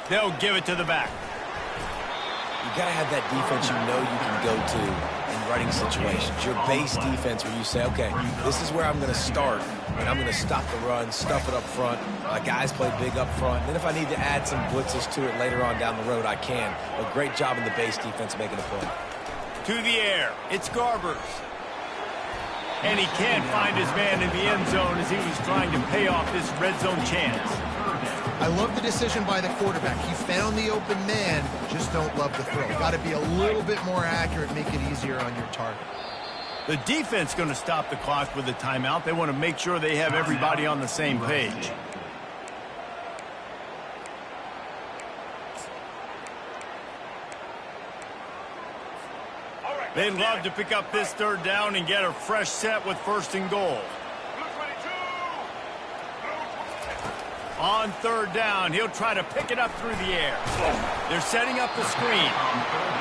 They'll give it to the back. You got to have that defense you know you can go to in running situations. Your base defense where you say, okay, this is where I'm going to start, and I'm going to stop the run, stuff it up front. My guys play big up front. And then if I need to add some blitzes to it later on down the road, I can. A great job in the base defense making a play. To the air. It's Garbers. And he can't find his man in the end zone as he was trying to pay off this red zone chance. I love the decision by the quarterback. He found the open man, just don't love the throw. Got to be a little bit more accurate, make it easier on your target. The defense going to stop the clock with a timeout. They want to make sure they have everybody on the same page. They'd love to pick up this third down and get a fresh set with first and goal. On third down, he'll try to pick it up through the air. They're setting up the screen.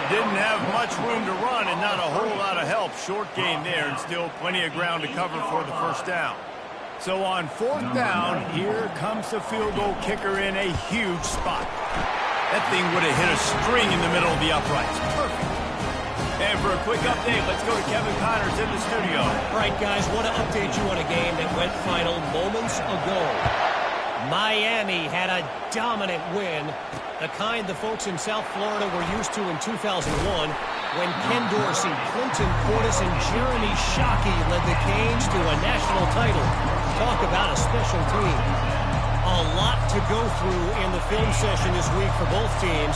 Didn't have much room to run and not a whole lot of help. Short gain there and still plenty of ground to cover for the first down. So on fourth down, here comes the field goal kicker in a huge spot. That thing would have hit a string in the middle of the uprights. Perfect. And for a quick update, let's go to Kevin Connors in the studio. All right, guys, want to update you on a game that went final moments ago. Miami had a dominant win, the kind the folks in South Florida were used to in 2001 when Ken Dorsey, Clinton Portis, and Jeremy Shockey led the Canes to a national title. Talk about a special team. A lot to go through in the film session this week for both teams,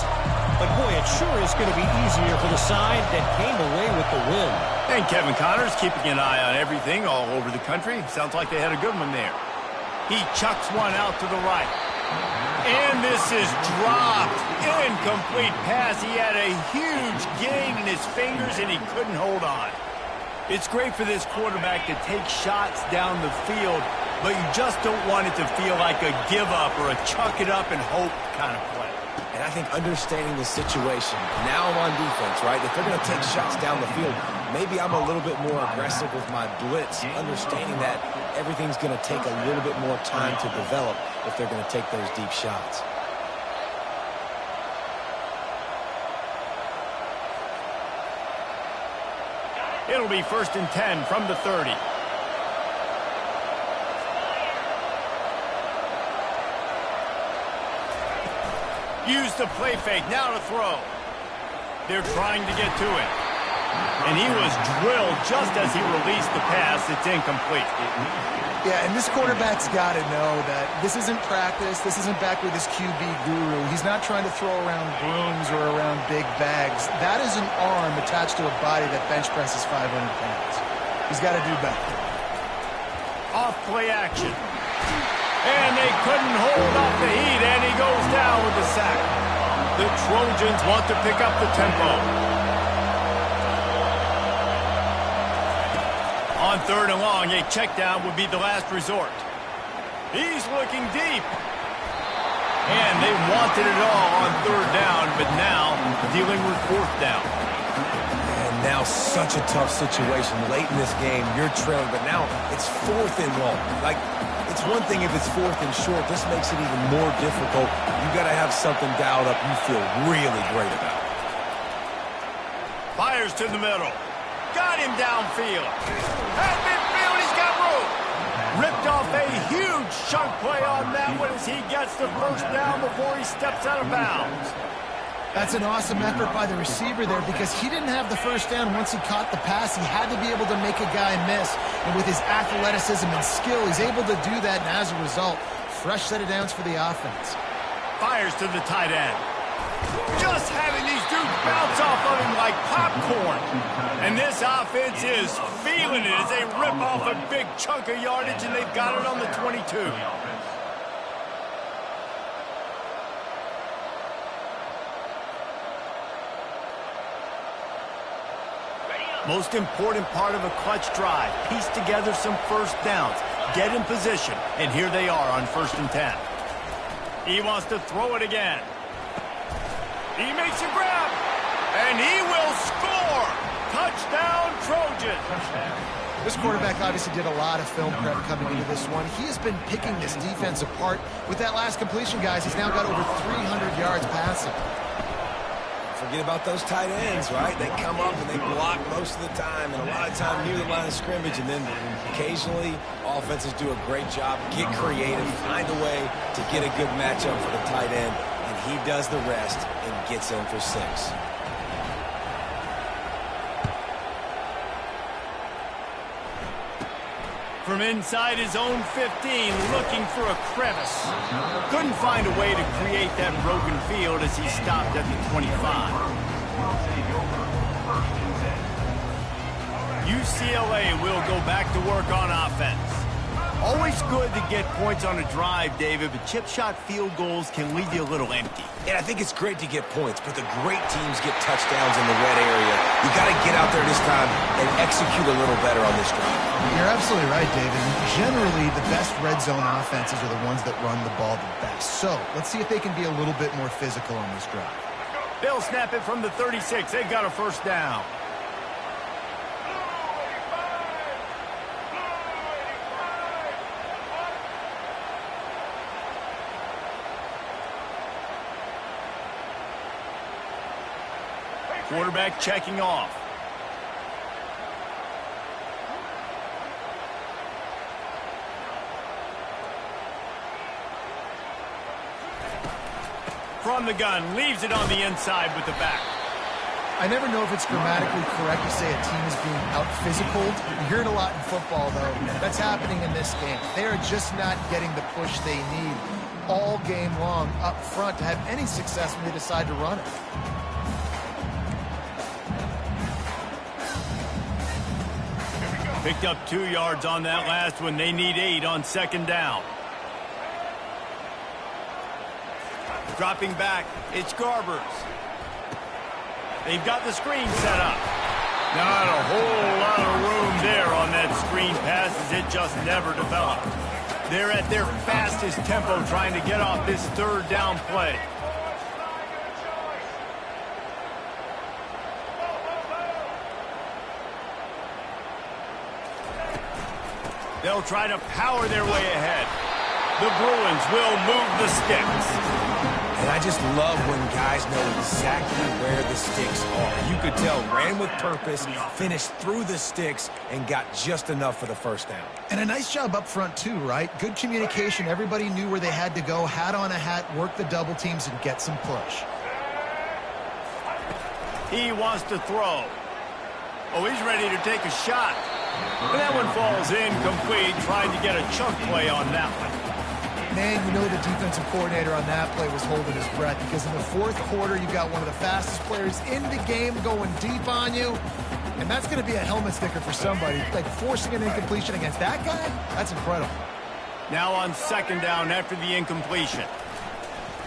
but boy, it sure is going to be easier for the side that came away with the win. And Kevin Connors keeping an eye on everything all over the country. Sounds like they had a good one there. He chucks one out to the right. And this is dropped. Incomplete pass. He had a huge gain in his fingers, and he couldn't hold on. It's great for this quarterback to take shots down the field, but you just don't want it to feel like a give-up or a chuck it up and hope kind of play. And I think understanding the situation, now I'm on defense, right? If they're going to take shots down the field, maybe I'm a little bit more aggressive with my blitz, understanding that everything's going to take a little bit more time to develop if they're going to take those deep shots. It'll be 1st and 10 from the 30. Use the play fake, now to throw. They're trying to get to it. And he was drilled just as he released the pass. It's incomplete. Yeah, and this quarterback's got to know that this isn't practice. This isn't back with his QB guru. He's not trying to throw around brooms or around big bags. That is an arm attached to a body that bench presses 500 pounds. He's got to do better. Off play action. And they couldn't hold off the heat, and he goes down with the sack. The Trojans want to pick up the tempo. On 3rd and long, a check down would be the last resort. He's looking deep. And they wanted it all on 3rd down, but now dealing with 4th down. And now such a tough situation. Late in this game, you're trailing, but now it's 4th and long. Like, it's one thing if it's 4th and short. This makes it even more difficult. You got to have something dialed up you feel really great about. Fires to the middle. Got him downfield. At midfield, he's got Ripped off a huge chunk play on that one as he gets the first down before he steps out of bounds. That's an awesome effort by the receiver there because he didn't have the first down once he caught the pass. He had to be able to make a guy miss. And with his athleticism and skill, he's able to do that. And as a result, fresh set of downs for the offense. Fires to the tight end. Just having these dudes bounce off of him like popcorn. And this offense is feeling it as they rip off a big chunk of yardage, and they've got it on the 22. Most important part of a clutch drive, piece together some first downs, get in position, and here they are on 1st and 10. He wants to throw it again. He makes a grab, and he will score! Touchdown, Trojans! This quarterback obviously did a lot of film prep coming into this one. He has been picking this defense apart. With that last completion, guys, he's now got over 300 yards passing. Forget about those tight ends, right? They come up and they block most of the time, and a lot of time near the line of scrimmage, and then occasionally offenses do a great job, get creative, find a way to get a good matchup for the tight end, and he does the rest and gets in for 6. From inside his own 15, looking for a crevice. Couldn't find a way to create that broken field as he stopped at the 25. UCLA will go back to work on offense. Always good to get points on a drive, David, but chip shot field goals can leave you a little empty. And I think it's great to get points, but the great teams get touchdowns in the red area. You got to get out there this time and execute a little better on this drive. You're absolutely right, David. Generally, the best red zone offenses are the ones that run the ball the best. So, let's see if they can be a little bit more physical on this drive. They'll snap it from the 36. They've got a first down. Quarterback checking off. From the gun, leaves it on the inside with the back. I never know if it's grammatically correct to say a team is being out-physicaled. You hear it a lot in football, though. That's happening in this game. They are just not getting the push they need all game long up front to have any success when they decide to run it. Picked up 2 yards on that last one. They need 8 on 2nd down. Dropping back, it's Garbers. They've got the screen set up. Not a whole lot of room there on that screen pass as it just never developed. They're at their fastest tempo trying to get off this 3rd down play. They'll try to power their way ahead. The Bruins will move the sticks. And I just love when guys know exactly where the sticks are. You could tell, ran with purpose, finished through the sticks, and got just enough for the first down. And a nice job up front, too, right? Good communication. Everybody knew where they had to go, hat on a hat, work the double teams, and get some push. He wants to throw. Oh, he's ready to take a shot. But that one falls incomplete, trying to get a chunk play on that one. Man, you know the defensive coordinator on that play was holding his breath because in the 4th quarter, you've got one of the fastest players in the game going deep on you. And that's going to be a helmet sticker for somebody. Like forcing an incompletion against that guy, that's incredible. Now on 2nd down after the incompletion.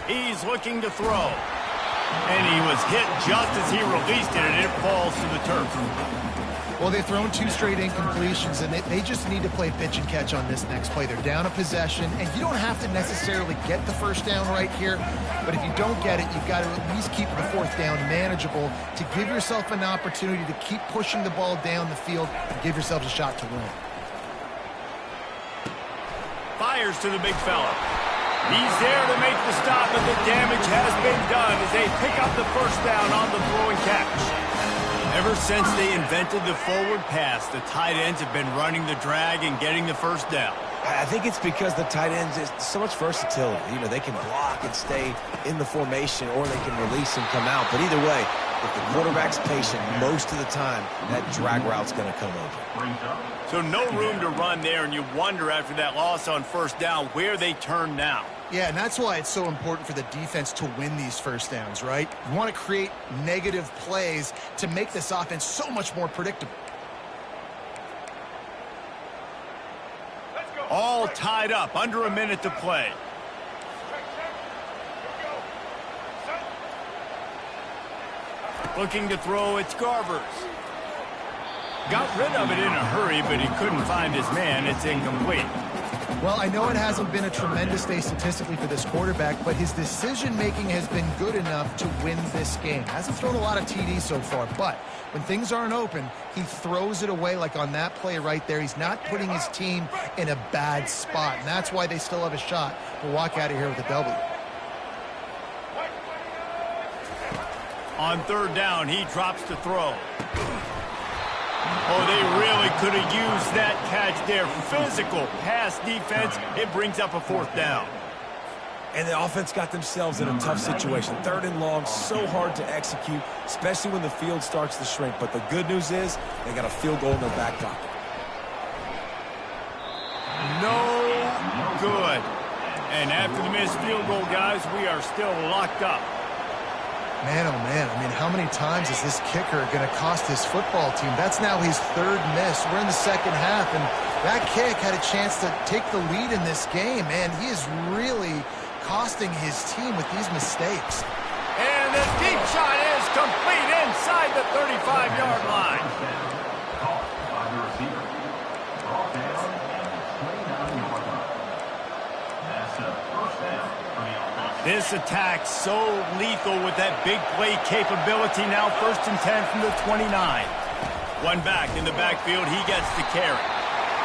He's looking to throw. And he was hit just as he released it, and it falls to the turf. Well, they've thrown 2 straight incompletions, and they just need to play pitch and catch on this next play. They're down a possession, and you don't have to necessarily get the first down right here, but if you don't get it, you've got to at least keep the 4th down manageable to give yourself an opportunity to keep pushing the ball down the field and give yourselves a shot to win. Fires to the big fella. He's there to make the stop, but the damage has been done as they pick up the first down on the throw and catch. Ever since they invented the forward pass, the tight ends have been running the drag and getting the first down. I think it's because the tight ends is so much versatility. You know, they can block and stay in the formation, or they can release and come out. But either way, if the quarterback's patient, most of the time, that drag route's going to come open. So no room to run there, and you wonder after that loss on first down where they turn now. Yeah, and that's why it's so important for the defense to win these first downs, right? You want to create negative plays to make this offense so much more predictable. All tied up, under a minute to play. Looking to throw, it's Garbers. Got rid of it in a hurry, but he couldn't find his man. It's incomplete. Well, I know it hasn't been a tremendous day statistically for this quarterback, but his decision-making has been good enough to win this game. Hasn't thrown a lot of TDs so far, but when things aren't open, he throws it away like on that play right there. He's not putting his team in a bad spot, and that's why they still have a shot to walk out of here with a W. On third down, he drops to throw. Oh, they really could have used that catch there. Physical pass defense. It brings up a fourth down. And the offense got themselves in a tough situation. Third and long, so hard to execute, especially when the field starts to shrink. But the good news is they got a field goal in their back pocket. No good. And after the missed field goal, guys, we are still locked up. Man, oh man, I mean, how many times is this kicker going to cost his football team? That's now his third miss. We're in the second half, and that kick had a chance to take the lead in this game, and he is really costing his team with these mistakes. And the deep shot is complete inside the 35-yard line. Caught by the receiver. Brought down and 29 yards. That's a first down for the offense. This attack so lethal with that big play capability. Now 1st and 10 from the 29. One back in the backfield. He gets the carry.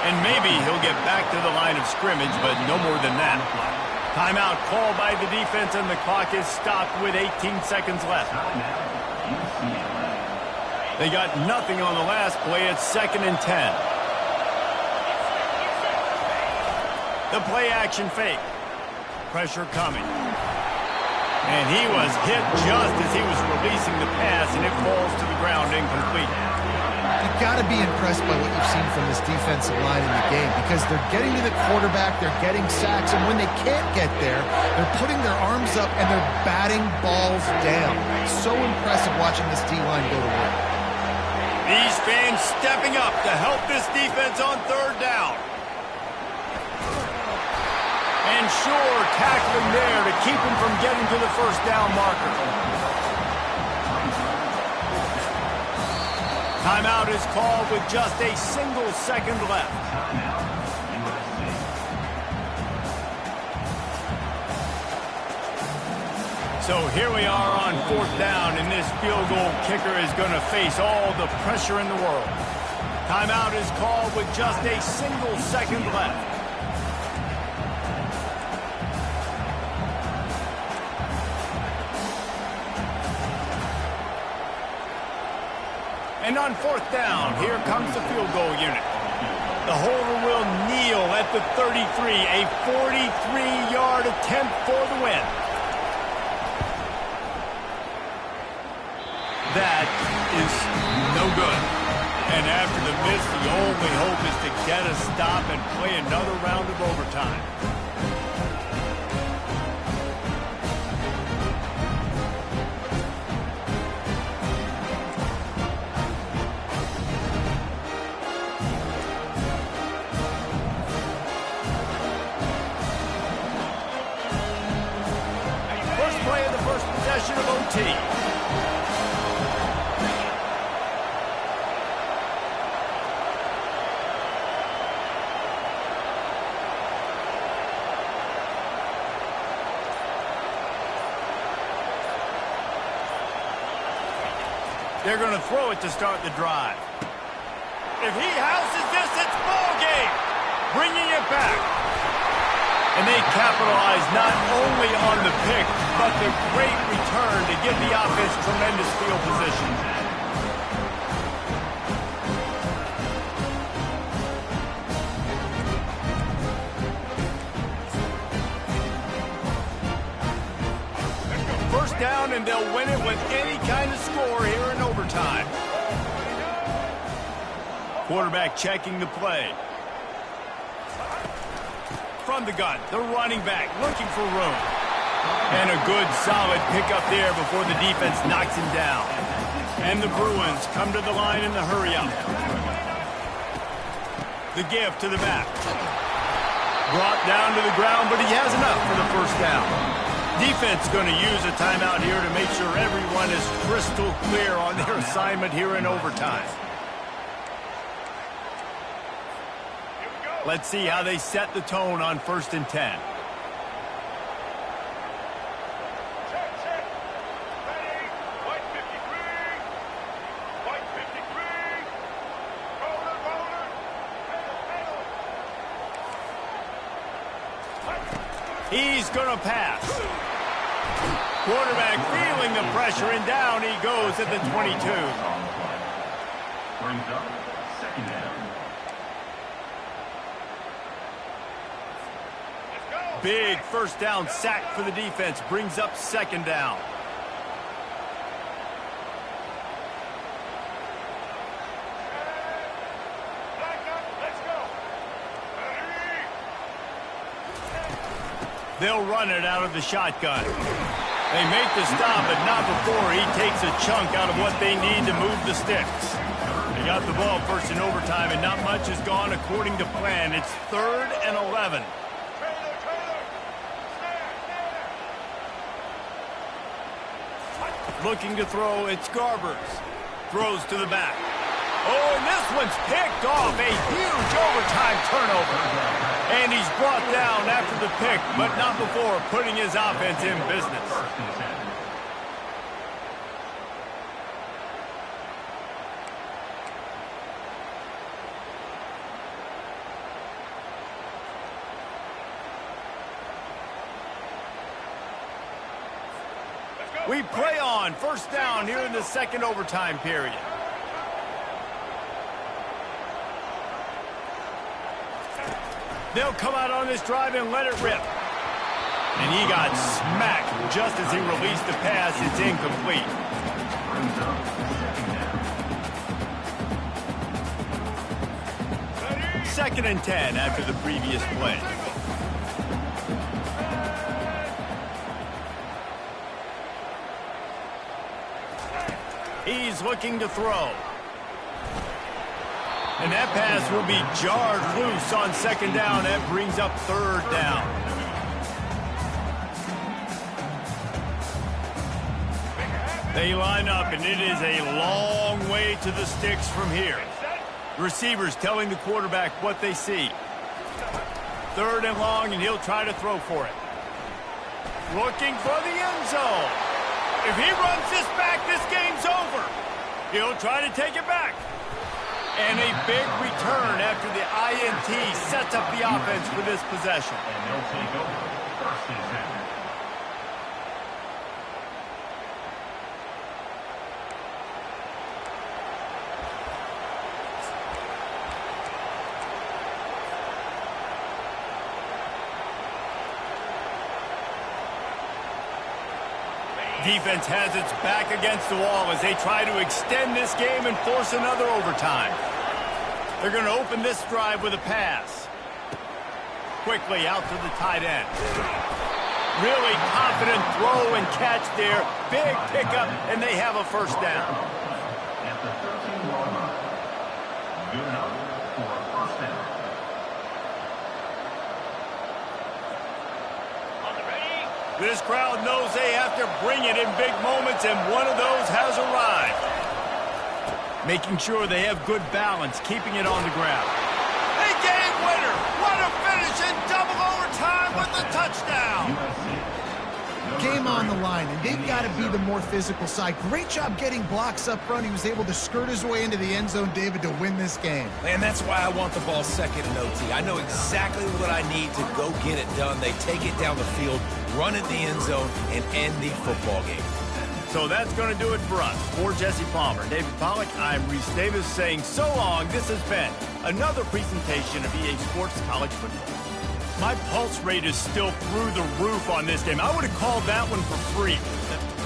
And maybe he'll get back to the line of scrimmage, but no more than that. Timeout called by the defense, and the clock is stopped with 18 seconds left. They got nothing on the last play. It's 2nd and 10. The play action fake. Pressure coming. And he was hit just as he was releasing the pass, and it falls to the ground incomplete. You've got to be impressed by what you've seen from this defensive line in the game, because they're getting to the quarterback, they're getting sacks, and when they can't get there, they're putting their arms up and they're batting balls down. So impressive watching this D-line go to work. These fans stepping up to help this defense on third down. And sure, tackling there to keep him from getting to the first down marker. Timeout is called with just a single second left. So here we are on 4th down, and this field goal kicker is going to face all the pressure in the world. Timeout is called with just a single second left. And on 4th down, here comes the field goal unit. The holder will kneel at the 33, a 43-yard attempt for the win. That is no good. And after the miss, the only hope is to get a stop and play another round of overtime. Of OT. They're going to throw it to start the drive. If he houses this, it's ball game. Bringing it back. And they capitalize not only on the pick, but the great return to give the offense tremendous field position. down, and they'll win it with any kind of score here in overtime. Quarterback checking the play. From the gun, the running back looking for room. And a good, solid pickup there before the defense knocks him down. And the Bruins come to the line in the hurry-up. The give to the back. Brought down to the ground, but he has enough for the first down. Defense going to use a timeout here to make sure everyone is crystal clear on their assignment here in overtime. Let's see how they set the tone on 1st and 10. He's going to pass. Quarterback feeling the pressure, and down he goes at the 22. Brings up 2nd down. Big first down sack for the defense. Brings up 2nd down. They'll run it out of the shotgun. They make the stop, but not before he takes a chunk out of what they need to move the sticks. They got the ball first in overtime, and not much has gone according to plan. It's 3rd and 11. Looking to throw, it's Garbers. Throws to the back. Oh, and this one's picked off. A huge overtime turnover. And he's brought down after the pick, but not before putting his offense in business. We play on 1st down here in the 2nd overtime period. They'll come out on this drive and let it rip. And he got smacked just as he released the pass. It's incomplete. 2nd and 10 after the previous play. He's looking to throw. And that pass will be jarred loose on 2nd down. That brings up 3rd down. They line up, and it is a long way to the sticks from here. Receivers telling the quarterback what they see. 3rd and long, and he'll try to throw for it. Looking for the end zone. If he runs this back, this game's over. He'll try to take it back. And a big return after the INT sets up the offense for this possession. And they'll take over 1st and 10. Defense has its back against the wall as they try to extend this game and force another overtime. They're going to open this drive with a pass. Quickly out to the tight end. Really confident throw and catch there. Big pickup, and they have a 1st down. At the 13-yard line. Good enough for a 1st down. This crowd knows they have to bring it in big moments, and one of those has arrived. Making sure they have good balance, keeping it on the ground. A game winner! What a finish in double overtime with a touchdown! Game on the line, and they've got to be the more physical side. Great job getting blocks up front. He was able to skirt his way into the end zone, David, to win this game. And that's why I want the ball 2nd in OT. I know exactly what I need to go get it done. They take it down the field, run it in the end zone, and end the football game. So that's going to do it for us. For Jesse Palmer, David Pollack, I'm Reese Davis saying so long. This has been another presentation of EA Sports College Football. My pulse rate is still through the roof on this game. I would have called that one for free.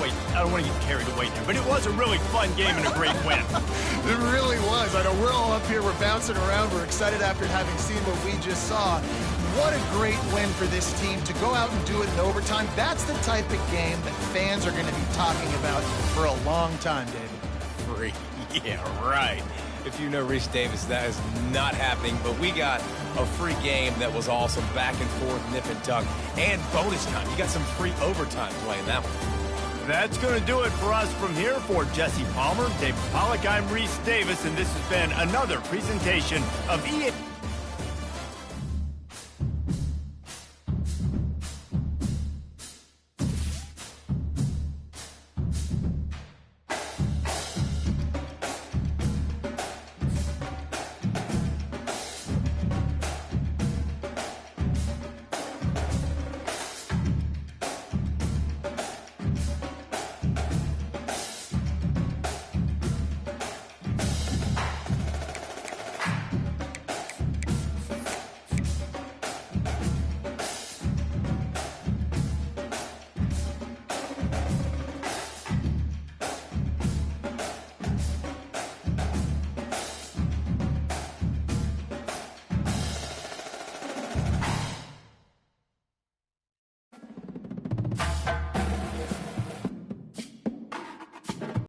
wait, I don't want to get carried away here, but it was a really fun game and a great win. It really was. I know we're all up here, we're bouncing around, we're excited after having seen what we just saw. What a great win for this team to go out and do it in overtime. That's the type of game that fans are going to be talking about for a long time, David. Free. Yeah, right. If you know Reese Davis, that is not happening, but we got a free game that was awesome, back and forth, nip and tuck, and bonus time. You got some free overtime playing that one. That's going to do it for us from here. For Jesse Palmer, David Pollack, I'm Reese Davis, and this has been another presentation of EA.